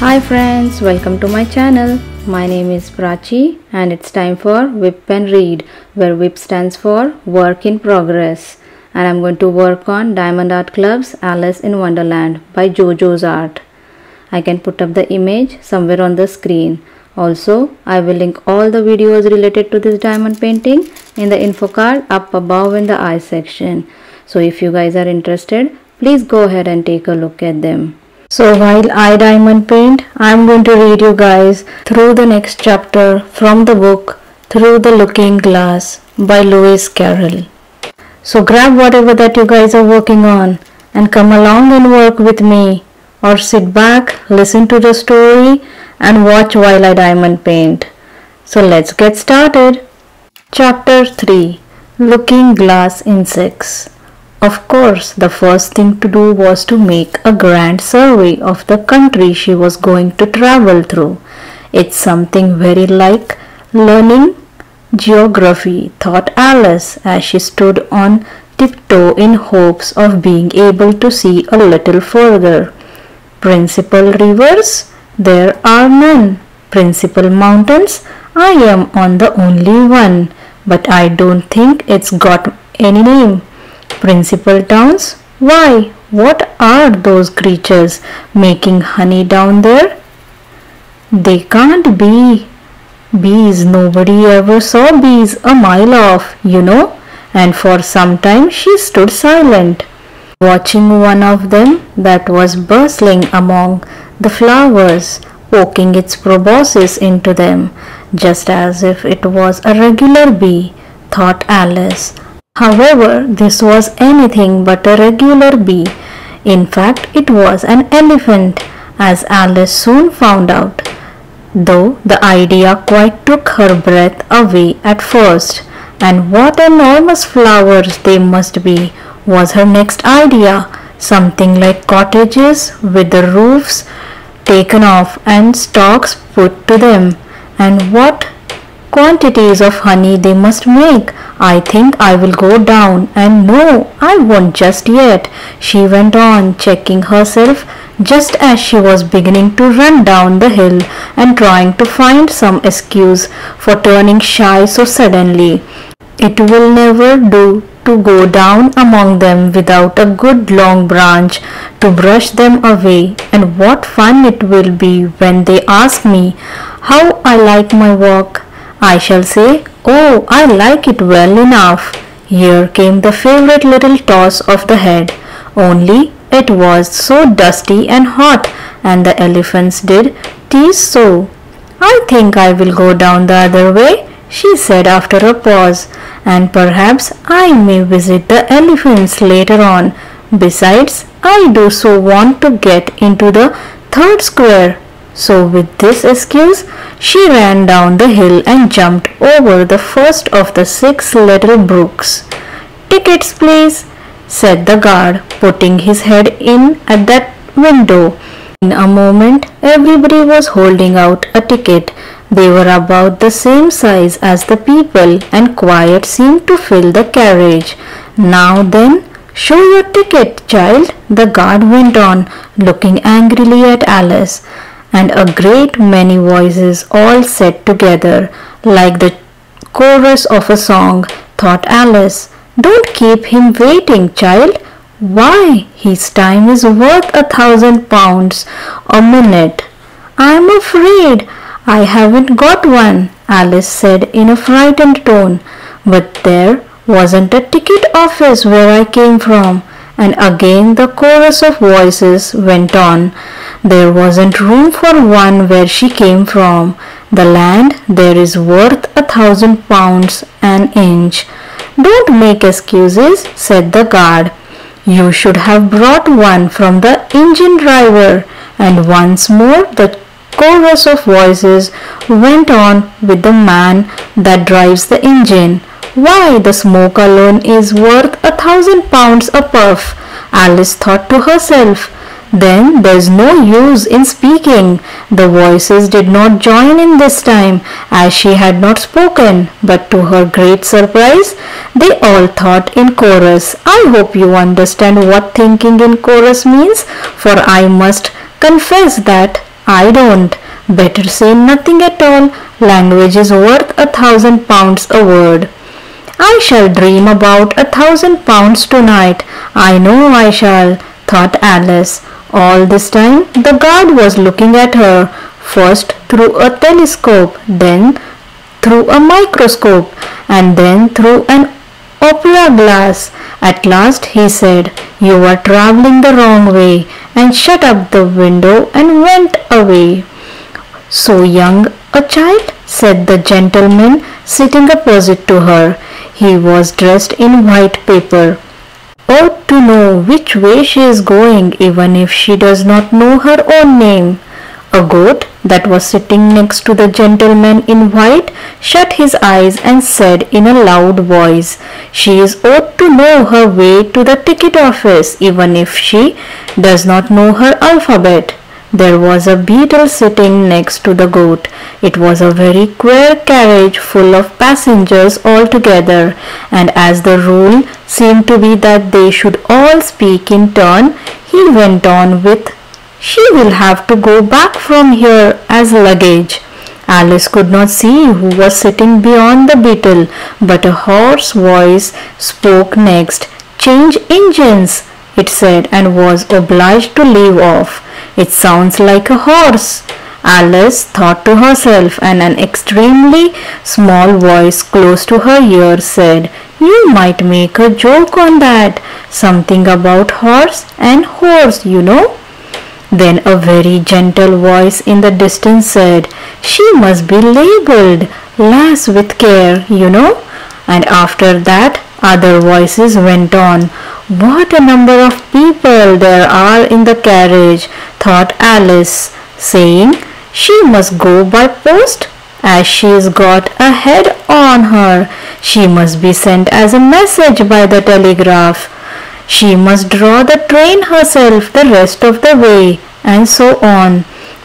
Hi friends, welcome to my channel. My name is Prachi and it's time for WIP and Read, where WIP stands for Work in Progress. And I'm going to work on Diamond Art Club's Alice in Wonderland by JoJoes Art. I can put up the image somewhere on the screen. Also, I will link all the videos related to this diamond painting in the info card up above in the I section. So if you guys are interested, please go ahead and take a look at them. So while I diamond paint, I am going to read you guys through the next chapter from the book Through the Looking Glass by Lewis Carroll. So grab whatever that you guys are working on and come along and work with me, or sit back, listen to the story and watch while I diamond paint. So let's get started. Chapter 3, Looking Glass Insects. Of course, the first thing to do was to make a grand survey of the country she was going to travel through. It's something very like learning geography, thought Alice as she stood on tiptoe in hopes of being able to see a little further. Principal rivers? There are none. Principal mountains? I am on the only one, but I don't think it's got any name. Principal towns? Why, what are those creatures making honey down there? They can't be bees. Nobody ever saw bees a mile off, you know. And for some time she stood silent, watching one of them that was bustling among the flowers, poking its proboscis into them, just as if it was a regular bee, thought Alice. However, this was anything but a regular bee. In fact, it was an elephant, as Alice soon found out, though the idea quite took her breath away at first. And what enormous flowers they must be, was her next idea. Something like cottages with the roofs taken off and stalks put to them. And what quantities of honey they must make. I think I will go down, and no, I won't just yet, she went on, checking herself just as she was beginning to run down the hill and trying to find some excuse for turning shy so suddenly. It will never do to go down among them without a good long branch to brush them away, and what fun it will be when they ask me how I like my work. I shall say, oh, I like it well enough. Here came the favorite little toss of the head, only it was so dusty and hot, and the elephants did tease so. I think I will go down the other way, she said after a pause, and perhaps I may visit the elephants later on. Besides, I do so want to get into the third square. So with this excuse, she ran down the hill and jumped over the first of the 6 little brooks. Tickets, please, said the guard, putting his head in at that window. In a moment, everybody was holding out a ticket. They were about the same size as the people, and quiet seemed to fill the carriage. Now then, show your ticket, child, the guard went on, looking angrily at Alice. And a great many voices all said together, like the chorus of a song, thought Alice. Don't keep him waiting, child. Why, his time is worth £1,000 a minute. I'm afraid I haven't got one, Alice said in a frightened tone. But there wasn't a ticket office where I came from. And again the chorus of voices went on. There wasn't room for one where she came from. The land there is worth £1,000 an inch. Don't make excuses, said the guard. You should have brought one from the engine driver. And once more the chorus of voices went on with the man that drives the engine. Why, the smoke alone is worth £1,000 a puff, Alice thought to herself. Then there's no use in speaking. The voices did not join in this time, as she had not spoken, but to her great surprise, they all thought in chorus. I hope you understand what thinking in chorus means, for I must confess that I don't. Better say nothing at all. Language is worth £1,000 a word. I shall dream about £1,000 tonight. I know I shall, thought Alice. All this time the guard was looking at her, first through a telescope, then through a microscope, and then through an opera glass. At last he said, "You are travelling the wrong way," and shut up the window and went away. "So young a child?" said the gentleman sitting opposite to her. He was dressed in white paper. "Ought to know which way she is going, even if she does not know her own name." A goat that was sitting next to the gentleman in white shut his eyes and said in a loud voice, "She is ought to know her way to the ticket office, even if she does not know her alphabet." There was a beetle sitting next to the goat. It was a very queer carriage full of passengers all together, and as the rule seemed to be that they should all speak in turn, he went on with, "She will have to go back from here as luggage." Alice could not see who was sitting beyond the beetle, but a hoarse voice spoke next. "Change engines," it said, and was obliged to leave off. "It sounds like a horse," Alice thought to herself, and an extremely small voice close to her ear said, "You might make a joke on that. Something about horse and horse, you know." Then a very gentle voice in the distance said, "She must be labelled, lass with care, you know." And after that other voices went on. "What a number of people there are in the carriage," thought Alice, saying, "She must go by post, as she's got a head on her. She must be sent as a message by the telegraph. She must draw the train herself the rest of the way," and so on.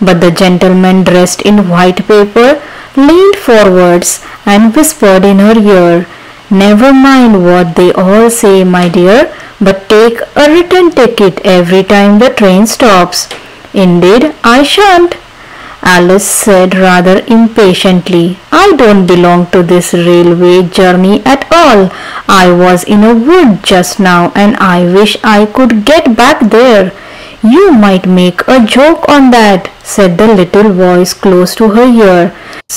But the gentleman dressed in white paper leaned forwards and whispered in her ear, "Never mind what they all say, my dear, but take a return ticket every time the train stops." "Indeed I shan't," Alice said rather impatiently. "I don't belong to this railway journey at all. I was in a wood just now, and I wish I could get back there." "You might make a joke on that," said the little voice close to her ear.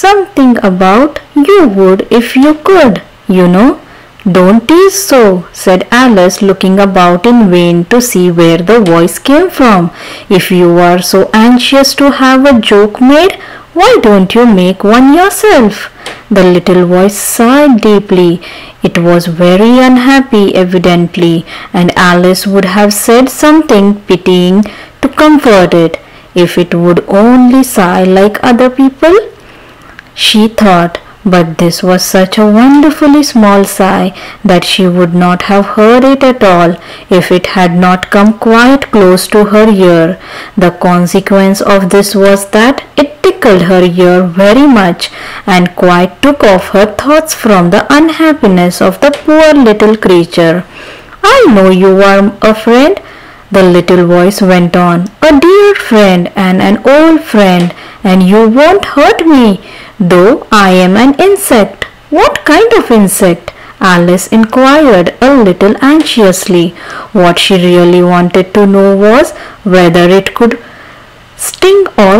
"Something about you would if you could, you know." "Don't tease so," said Alice, looking about in vain to see where the voice came from. "If you are so anxious to have a joke made, why don't you make one yourself?" The little voice sighed deeply. It was very unhappy evidently, and Alice would have said something pitying to comfort it, if it would only sigh like other people, she thought. But this was such a wonderfully small sigh that she would not have heard it at all if it had not come quite close to her ear. The consequence of this was that it tickled her ear very much and quite took off her thoughts from the unhappiness of the poor little creature. "I know you are a friend," the little voice went on, "a dear friend and an old friend, and you won't hurt me, though I am an insect." "What kind of insect?" Alice inquired a little anxiously. What she really wanted to know was whether it could sting or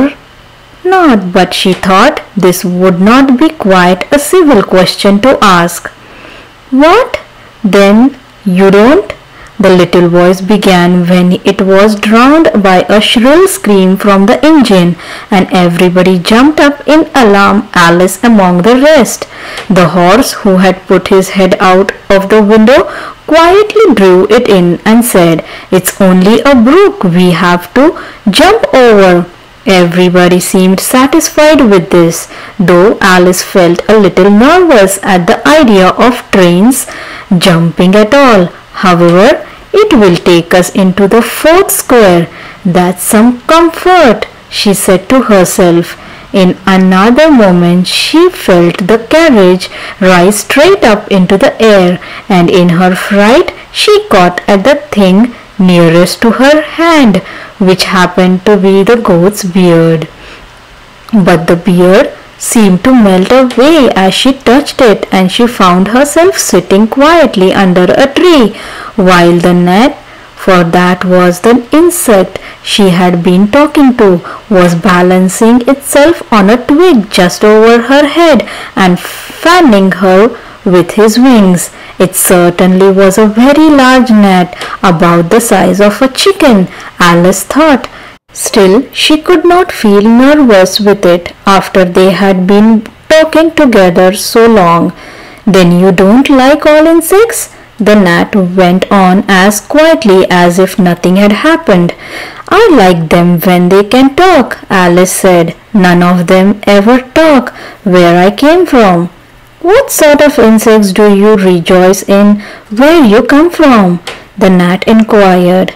not, but she thought this would not be quite a civil question to ask. "What? Then you don't?" the little voice began, when it was drowned by a shrill scream from the engine, and everybody jumped up in alarm, Alice among the rest. The horse, who had put his head out of the window, quietly drew it in and said, "It's only a brook we have to jump over." Everybody seemed satisfied with this, though Alice felt a little nervous at the idea of trains jumping at all. "However, it will take us into the 4th square. That's some comfort," she said to herself. In another moment she felt the carriage rise straight up into the air, and in her fright she caught at the thing nearest to her hand, which happened to be the goat's beard. But the beard seemed to melt away as she touched it, and she found herself sitting quietly under a tree, while the gnat, for that was the insect she had been talking to, was balancing itself on a twig just over her head and fanning her with his wings. It certainly was a very large gnat, about the size of a chicken, Alice thought. Still, she could not feel nervous with it after they had been talking together so long. Then you don't like all insects? The gnat went on as quietly as if nothing had happened. I like them when they can talk, Alice said. None of them ever talk where I came from. What sort of insects do you rejoice in where you come from? The gnat inquired.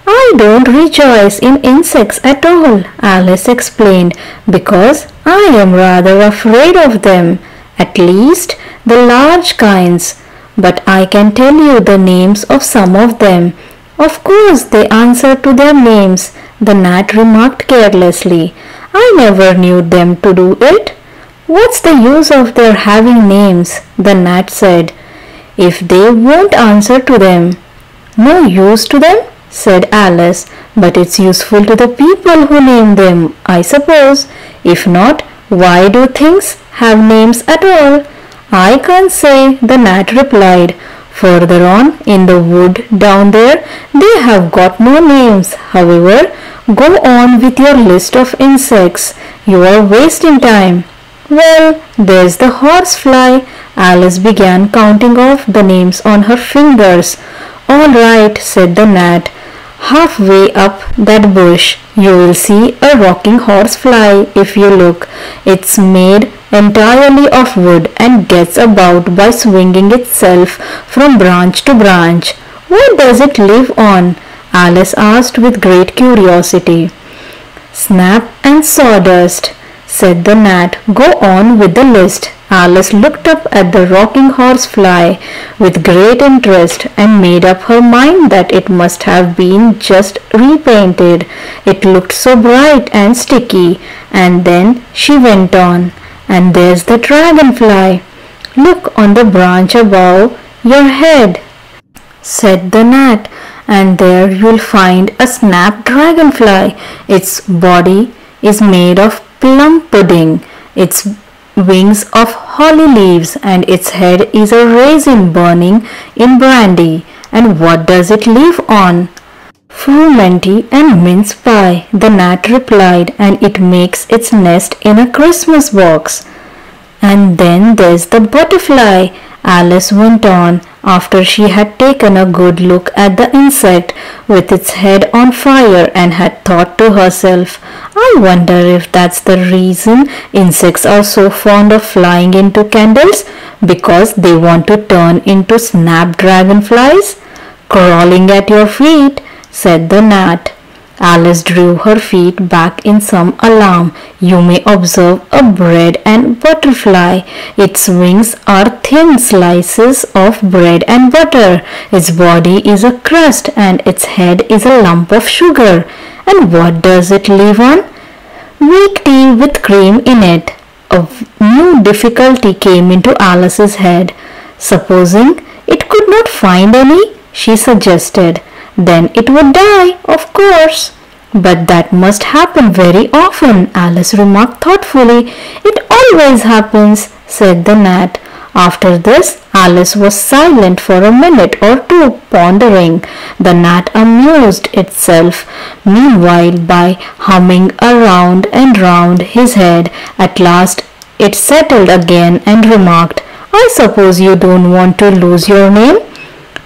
I don't rejoice in insects at all, Alice explained, because I am rather afraid of them, at least the large kinds. But I can tell you the names of some of them. Of course they answer to their names, the gnat remarked carelessly. I never knew them to do it. What's the use of their having names? The gnat said, if they won't answer to them. No use to them? Said Alice, but it's useful to the people who name them, I suppose. If not, why do things have names at all? I can't say, the gnat replied. Further on in the wood down there, they have got no names. However, go on with your list of insects. You are wasting time. Well, there's the horsefly. Alice began counting off the names on her fingers. All right, said the gnat. Halfway up that bush, you will see a rocking horsefly if you look. It's made entirely of wood and gets about by swinging itself from branch to branch. What does it live on? Alice asked with great curiosity. Snap and sawdust, said the gnat. Go on with the list. Alice looked up at the rocking horsefly with great interest and made up her mind that it must have been just repainted. It looked so bright and sticky. And then she went on. And there's the dragonfly. Look on the branch above your head, said the gnat, and there you'll find a snap dragonfly. Its body is made of plum pudding, its wings of holly leaves, and its head is a raisin burning in brandy. And what does it live on? Frumenty and mince pie, the gnat replied, and it makes its nest in a Christmas box. And then there's the butterfly, Alice went on, after she had taken a good look at the insect with its head on fire and had thought to herself, I wonder if that's the reason insects are so fond of flying into candles, because they want to turn into snapdragonflies? Crawling at your feet, said the gnat. Alice drew her feet back in some alarm. You may observe a bread and butterfly. Its wings are thin slices of bread and butter. Its body is a crust and its head is a lump of sugar. And what does it live on? Weak tea with cream in it. A new difficulty came into Alice's head. Supposing it could not find any, she suggested. Then it would die, of course. But that must happen very often, Alice remarked thoughtfully. It always happens, said the gnat. After this, Alice was silent for a minute or two, pondering. The gnat amused itself meanwhile by humming around and round his head. At last it settled again and remarked, I suppose you don't want to lose your name?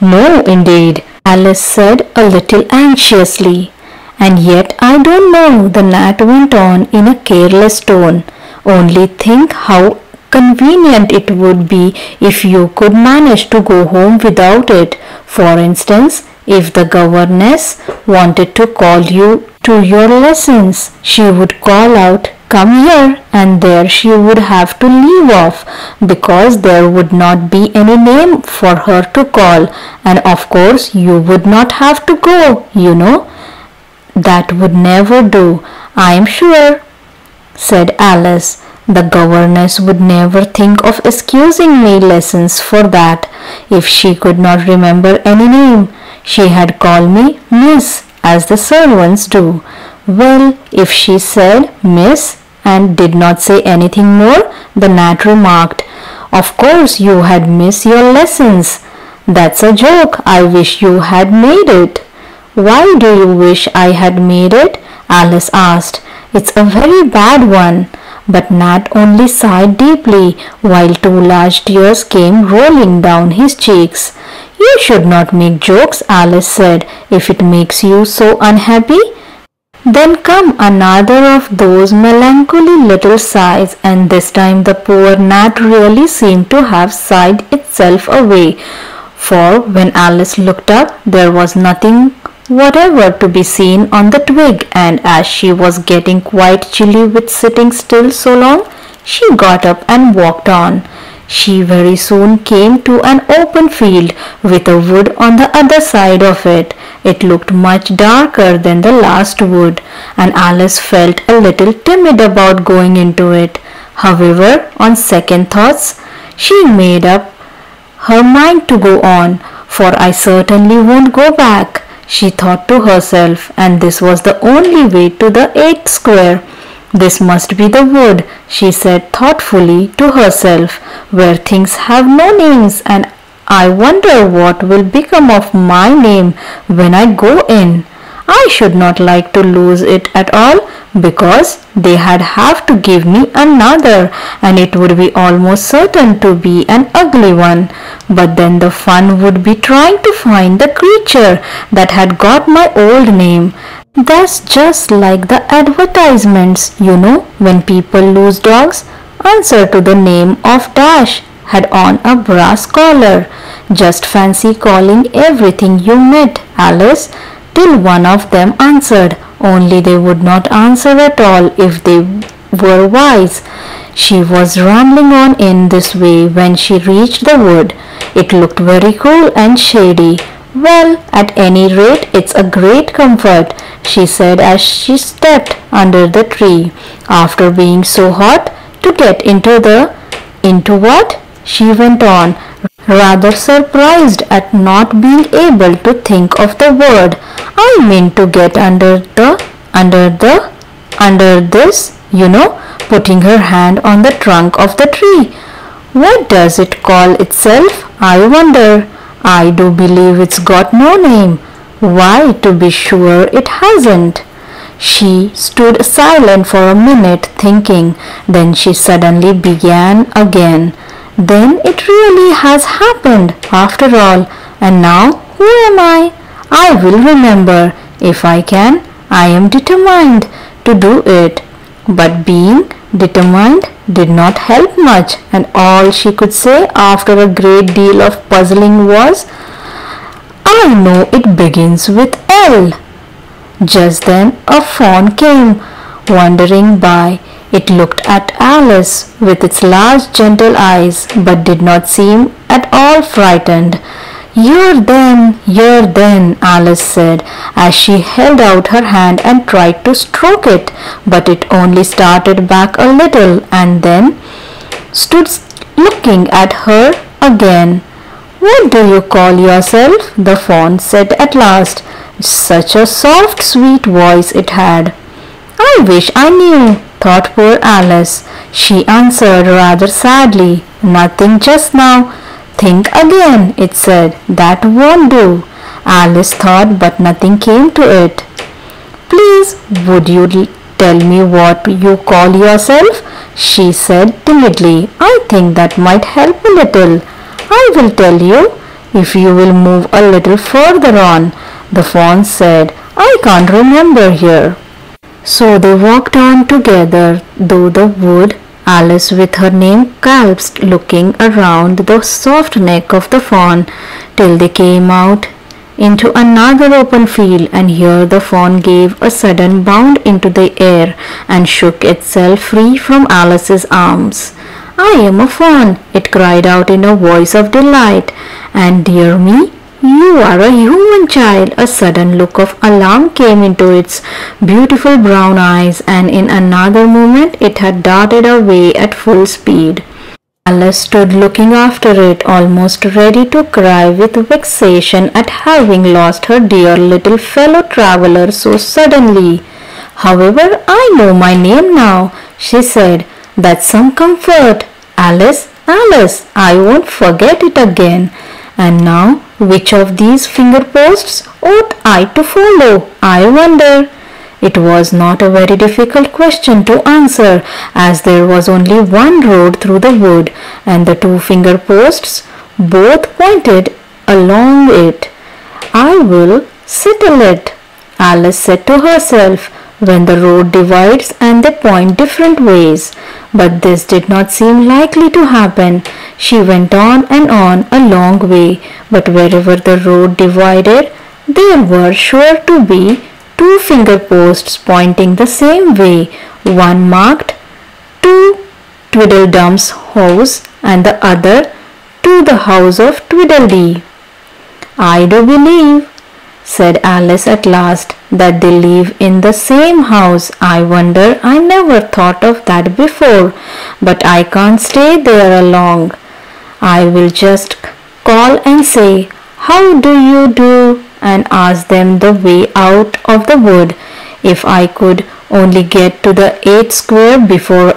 No, indeed, Alice said a little anxiously. And yet I don't know, the gnat went on in a careless tone. Only think how convenient it would be if you could manage to go home without it. For instance, if the governess wanted to call you to your lessons, she would call out, come here, and there she would have to leave off, because there would not be any name for her to call, and of course you would not have to go, you know. That would never do, I am sure," said Alice. "The governess would never think of excusing me lessons for that if she could not remember any name. She had called me Miss, as the servants do." "Well, if she said Miss and did not say anything more," the gnat remarked, "of course you had missed your lessons." "That's a joke. I wish you had made it." "Why do you wish I had made it?" Alice asked. "It's a very bad one." But Nat only sighed deeply, while two large tears came rolling down his cheeks. "You should not make jokes," Alice said, "if it makes you so unhappy." Then come another of those melancholy little sighs, and this time the poor gnat really seemed to have sighed itself away, for when Alice looked up, there was nothing whatever to be seen on the twig, and as she was getting quite chilly with sitting still so long, she got up and walked on. She very soon came to an open field with a wood on the other side of it. It looked much darker than the last wood, and Alice felt a little timid about going into it. However, on second thoughts, she made up her mind to go on. "For I certainly won't go back," she thought to herself, and this was the only way to the 8th square. "This must be the wood," she said thoughtfully to herself, "where things have no names, and I wonder what will become of my name when I go in. I should not like to lose it at all, because they have to give me another, and it would be almost certain to be an ugly one. But then the fun would be trying to find the creature that had got my old name. That's just like the advertisements, you know, when people lose dogs. Answer to the name of Dash had on a brass collar. Just fancy calling everything you met, Alice, till one of them answered, only they would not answer at all if they were wise." She was rambling on in this way when she reached the wood. It looked very cool and shady. "Well, at any rate, it's a great comfort," she said as she stepped under the tree, after being so hot to get into what? She went on, rather surprised at not being able to think of the word. "I mean to get under this, you know," putting her hand on the trunk of the tree. "What does it call itself, I wonder? I do believe it's got no name. Why, to be sure it hasn't." She stood silent for a minute thinking. Then she suddenly began again. "Then it really has happened after all. And now who am I? I will remember, if I can. I am determined to do it." But being determined did not help much, and all she could say after a great deal of puzzling was, "I know it begins with L." Just then a fawn came wandering by. It looked at Alice with its large gentle eyes, but did not seem at all frightened. You're then," Alice said, as she held out her hand and tried to stroke it, but it only started back a little and then stood looking at her again. "What do you call yourself?" the fawn said at last. Such a soft, sweet voice it had. "I wish I knew," thought poor Alice. She answered rather sadly, "Nothing just now." "Think again," it said. "That won't do." Alice thought, but nothing came to it. "Please, would you tell me what you call yourself?" she said timidly. "I think that might help a little." "I will tell you, if you will move a little further on," the fawn said. "I can't remember here." So they walked on together through the wood, Alice with her name clasped, looking around the soft neck of the fawn, till they came out into another open field, and here the fawn gave a sudden bound into the air and shook itself free from Alice's arms. "I am a fawn," it cried out in a voice of delight, "and dear me, "You are a human child." A sudden look of alarm came into its beautiful brown eyes, and in another moment it had darted away at full speed. Alice stood looking after it, almost ready to cry with vexation at having lost her dear little fellow traveler so suddenly. "However, I know my name now," she said. "That's some comfort. Alice, Alice, I won't forget it again. And now, which of these finger posts ought I to follow, I wonder?" It was not a very difficult question to answer, as there was only one road through the wood, and the two finger posts both pointed along it. "I will settle it," Alice said to herself, "when the road divides and they point different ways." But this did not seem likely to happen. She went on and on a long way, but wherever the road divided, there were sure to be two finger posts pointing the same way, one marked to Tweedledum's house and the other to the house of Tweedledee. "I do believe," said Alice at last, "that they live in the same house. I wonder, I never thought of that before, but I can't stay there long. I will just call and say, 'How do you do?' and ask them the way out of the wood. If I could only get to the 8th square before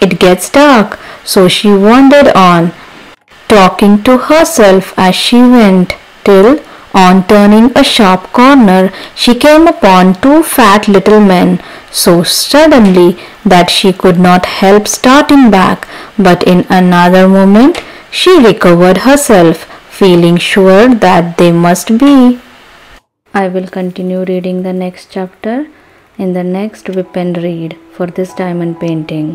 it gets dark." So she wandered on, talking to herself as she went, till, on turning a sharp corner, she came upon two fat little men, so suddenly that she could not help starting back, but in another moment she recovered herself, feeling sure that they must be. I will continue reading the next chapter in the next WIP and Read for this diamond painting.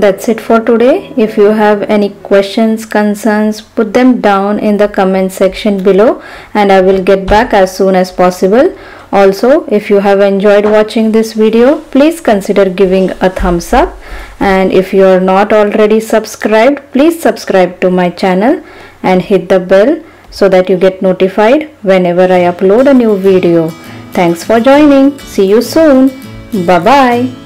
That's it for today. If you have any questions, concerns, put them down in the comment section below and I will get back as soon as possible. Also, if you have enjoyed watching this video, please consider giving a thumbs up, and if you are not already subscribed, please subscribe to my channel and hit the bell so that you get notified whenever I upload a new video. Thanks for joining. See you soon. Bye bye.